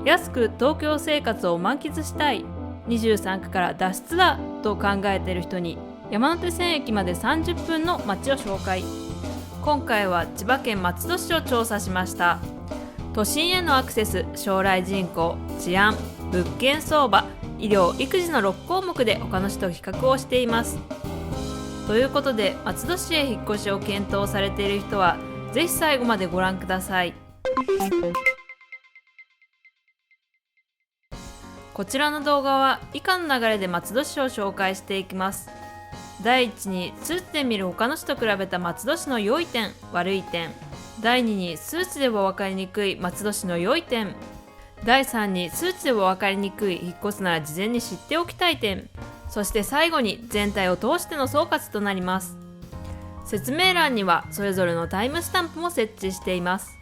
安く東京生活を満喫したい、23区から脱出だと考えている人に山手線駅まで30分の街を紹介。今回は千葉県松戸市を調査しました。都心へのアクセス、将来人口、治安、物件相場、医療・育児の6項目で他の市と比較をしています。ということで、松戸市へ引っ越しを検討されている人はぜひ最後までご覧ください。こちらの動画は以下の流れで松戸市を紹介していきます。第1に、数値で見る他の市と比べた松戸市の良い点・悪い点。第2に、数値では分かりにくい松戸市の良い点。第3に、数値では分かりにくい引っ越すなら事前に知っておきたい点。そして最後に、全体を通しての総括となります。説明欄にはそれぞれのタイムスタンプも設置しています。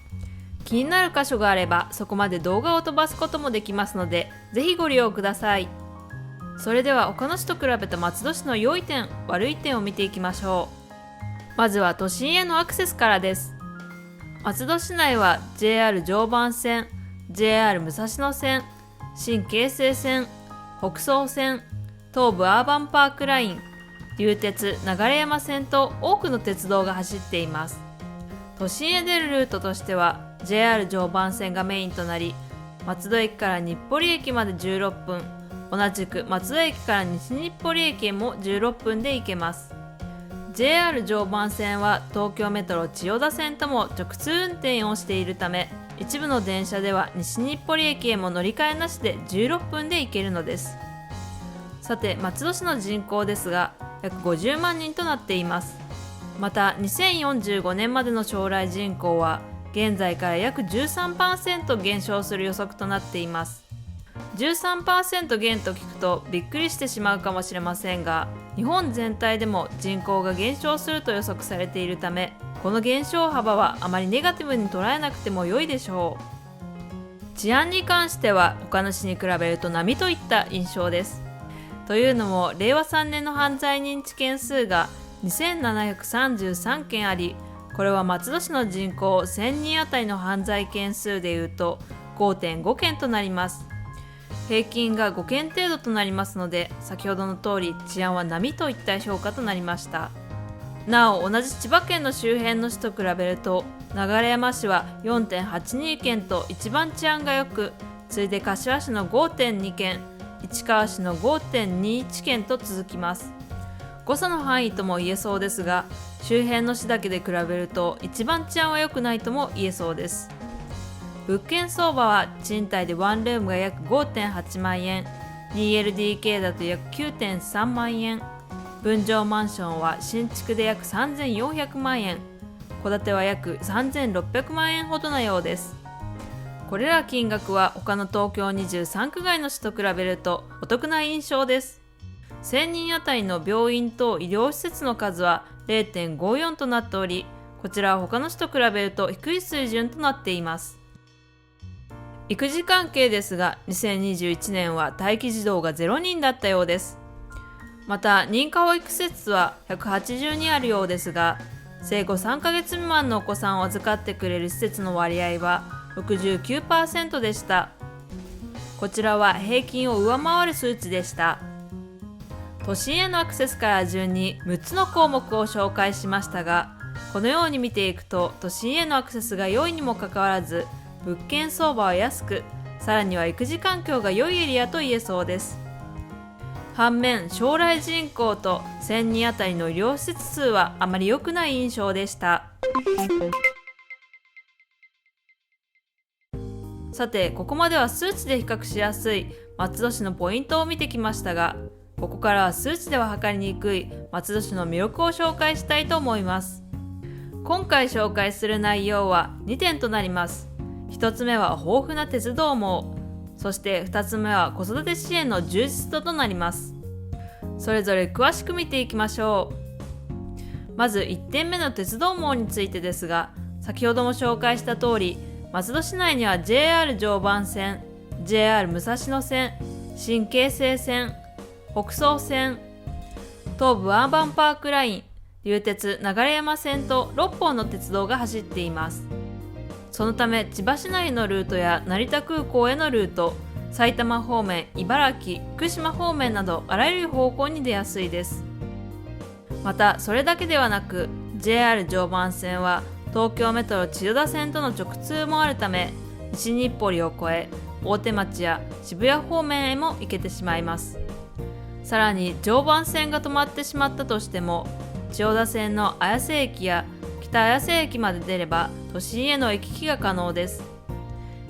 気になる箇所があればそこまで動画を飛ばすこともできますので、ぜひご利用ください。それでは他の市と比べた松戸市の良い点・悪い点を見ていきましょう。まずは都心へのアクセスからです。松戸市内は JR 常磐線、JR 武蔵野線、新京成線、北総線、東武アーバンパークライン、流鉄流山線と多くの鉄道が走っています。都心へ出るルートとしては JR 常磐線がメインとなり、松戸駅から日暮里駅まで16分、同じく松戸駅から西日暮里駅へも16分で行けます。 JR 常磐線は東京メトロ千代田線とも直通運転をしているため、一部の電車では西日暮里駅へも乗り換えなしで16分で行けるのです。さて、松戸市の人口ですが約50万人となっています。また2045年までの将来人口は現在から約 13% 減少する予測となっています。13% 減と聞くとびっくりしてしまうかもしれませんが、日本全体でも人口が減少すると予測されているため、この減少幅はあまりネガティブに捉えなくても良いでしょう。治安に関しては他の市に比べると並といった印象です。というのも、令和3年の犯罪認知件数が2733件あり、これは松戸市の人口1000人あたりの犯罪件数でいうと 5.5 件となります。平均が5件程度となりますので、先ほどの通り治安は並といった評価となりました。なお、同じ千葉県の周辺の市と比べると流山市は 4.82 件と一番治安が良く、次いで柏市の 5.2 件、市川市の 5.21 件と続きます。誤差の範囲とも言えそうですが、周辺の市だけで比べると一番治安は良くないとも言えそうです。物件相場は賃貸でワンルームが約 5.8 万円、2LDK だと約 9.3 万円、分譲マンションは新築で約3400万円、戸建ては約3600万円ほどなようです。これら金額は他の東京23区外の市と比べるとお得な印象です。1000人あたりの病院等医療施設の数は 0.54 となっており、こちらは他の市と比べると低い水準となっています。育児関係ですが、2021年は待機児童が0人だったようです。また認可保育施設は182あるようですが、生後3ヶ月未満のお子さんを預かってくれる施設の割合は 69% でした。こちらは平均を上回る数値でした。都心へのアクセスから順に6つの項目を紹介しましたが、このように見ていくと都心へのアクセスが良いにもかかわらず、物件相場は安く、さらには育児環境が良いエリアと言えそうです。反面、将来人口と1000人あたりの医療施設数はあまり良くない印象でした。さて、ここまでは数値で比較しやすい松戸市のポイントを見てきましたが、ここからは数値では測りにくい松戸市の魅力を紹介したいと思います。今回紹介する内容は2点となります。1つ目は豊富な鉄道網、そして2つ目は子育て支援の充実度となります。それぞれ詳しく見ていきましょう。まず1点目の鉄道網についてですが、先ほども紹介した通り、松戸市内には JR 常磐線、JR 武蔵野線、新京成線、北総線、東武アーバンパークライン、流鉄流山線と6本の鉄道が走っています。そのため千葉市内のルートや成田空港へのルート、埼玉方面、茨城、福島方面などあらゆる方向に出やすいです。またそれだけではなく JR 常磐線は東京メトロ千代田線との直通もあるため、西日暮里を越え大手町や渋谷方面へも行けてしまいます。さらに常磐線が止まってしまったとしても、千代田線の綾瀬駅や北綾瀬駅まで出れば都心への行き来が可能です。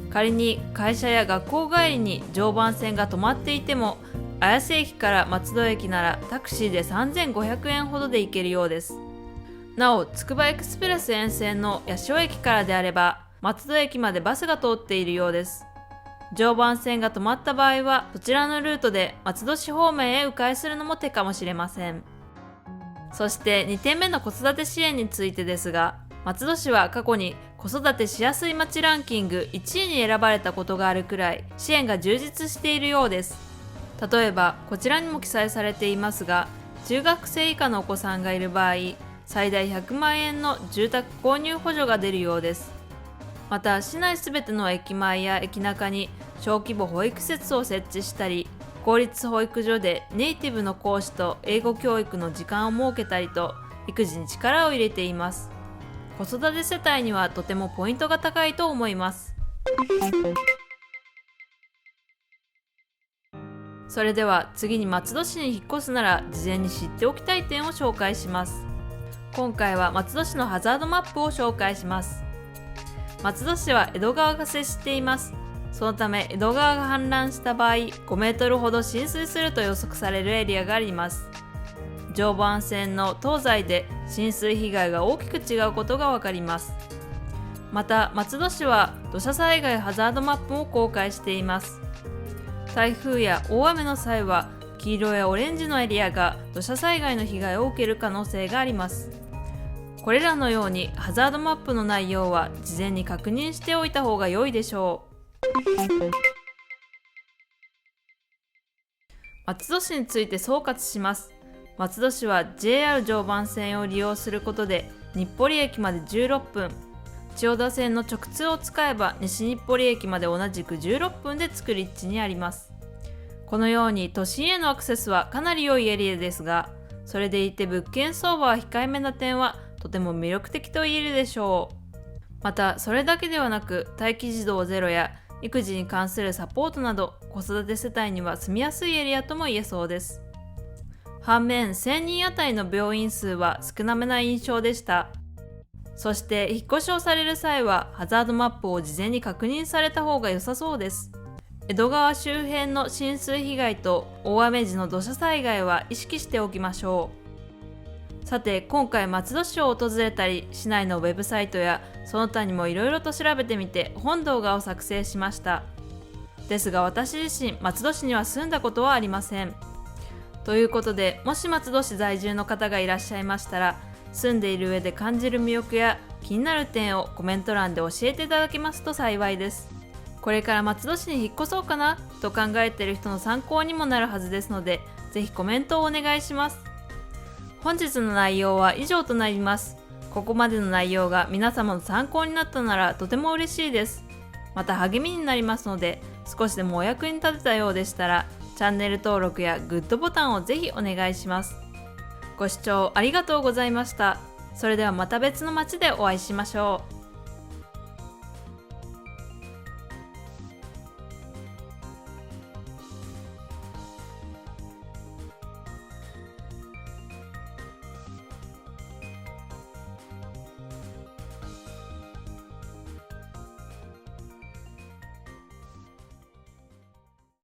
仮に会社や学校帰りに常磐線が止まっていても、綾瀬駅から松戸駅ならタクシーで3500円ほどで行けるようです。なお、つくばエクスプレス沿線の八潮駅からであれば松戸駅までバスが通っているようです。常磐線が止まった場合はそちらのルートで松戸市方面へ迂回するのも手かもしれません。そして2点目の子育て支援についてですが、松戸市は過去に子育てしやすい街ランキング1位に選ばれたことがあるくらい支援が充実しているようです。例えばこちらにも記載されていますが、中学生以下のお子さんがいる場合、最大100万円の住宅購入補助が出るようです。また市内すべての駅前や駅中に小規模保育施設を設置したり、公立保育所でネイティブの講師と英語教育の時間を設けたりと育児に力を入れています。子育て世帯にはとてもポイントが高いと思います。それでは次に松戸市に引っ越すなら事前に知っておきたい点を紹介します。今回は松戸市のハザードマップを紹介します。松戸市は江戸川が接しています。そのため江戸川が氾濫した場合、5メートルほど浸水すると予測されるエリアがあります。常磐線の東西で浸水被害が大きく違うことがわかります。また松戸市は土砂災害ハザードマップも公開しています。台風や大雨の際は黄色やオレンジのエリアが土砂災害の被害を受ける可能性があります。これらのようにハザードマップの内容は事前に確認しておいた方が良いでしょう。松戸市について総括します。松戸市は JR 常磐線を利用することで日暮里駅まで16分、千代田線の直通を使えば西日暮里駅まで同じく16分で作り立地にあります。このように都心へのアクセスはかなり良いエリアですが、それでいて物件相場は控えめな点はとても魅力的と言えるでしょう。またそれだけではなく待機児童ゼロや育児に関するサポートなど子育て世帯には住みやすいエリアとも言えそうです。反面1000人あたりの病院数は少なめな印象でした。そして引っ越しをされる際はハザードマップを事前に確認された方が良さそうです。江戸川周辺の浸水被害と大雨時の土砂災害は意識しておきましょう。さて今回松戸市を訪れたり市内のウェブサイトやその他にもいろいろと調べてみて本動画を作成しました。ですが私自身松戸市には住んだことはありません。ということでもし松戸市在住の方がいらっしゃいましたら、住んでいる上で感じる魅力や気になる点をコメント欄で教えていただけますと幸いです。これから松戸市に引っ越そうかなと考えている人の参考にもなるはずですので、ぜひコメントをお願いします。本日の内容は以上となります。ここまでの内容が皆様の参考になったならとても嬉しいです。また励みになりますので、少しでもお役に立てたようでしたら、チャンネル登録やグッドボタンをぜひお願いします。ご視聴ありがとうございました。それではまた別の街でお会いしましょう。